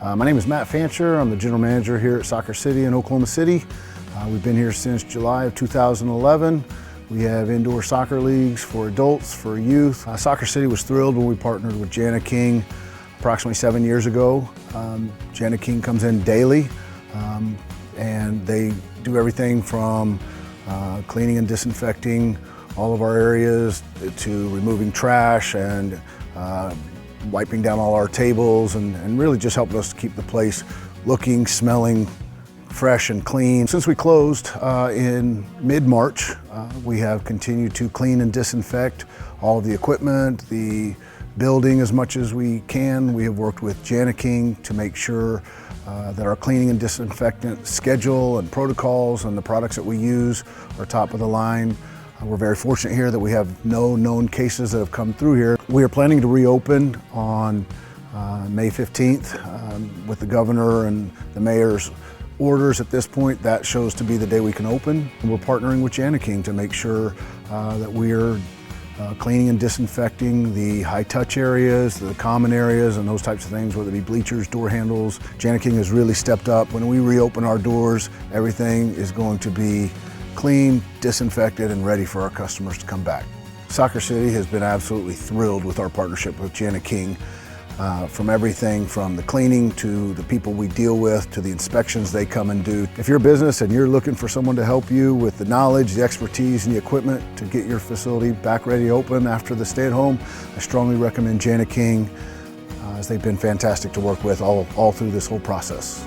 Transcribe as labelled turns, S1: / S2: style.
S1: My name is Matt Fancher. I'm the general manager here at SoccerCity in Oklahoma City. We've been here since July of 2011. We have indoor soccer leagues for adults, for youth. SoccerCity was thrilled when we partnered with Jani-King approximately 7 years ago. Jani-King comes in daily and they do everything from cleaning and disinfecting all of our areas to removing trash and wiping down all our tables and really just helping us keep the place looking, smelling fresh and clean. Since we closed in mid-March, we have continued to clean and disinfect all of the equipment, the building as much as we can. We have worked with Jani-King to make sure that our cleaning and disinfectant schedule and protocols and the products that we use are top of the line. We're very fortunate here that we have no known cases that have come through here. We are planning to reopen on May 15th with the governor and the mayor's orders at this point. That shows to be the day we can open. And we're partnering with Jani-King to make sure that we're cleaning and disinfecting the high-touch areas, the common areas, and those types of things, whether it be bleachers, door handles. Jani-King has really stepped up. When we reopen our doors, everything is going to be clean, disinfected, and ready for our customers to come back. SoccerCity has been absolutely thrilled with our partnership with Jani-King. From everything from the cleaning to the people we deal with to the inspections they come and do. If you're a business and you're looking for someone to help you with the knowledge, the expertise, and the equipment to get your facility back ready to open after the stay-at-home, I strongly recommend Jani-King, as they've been fantastic to work with all through this whole process.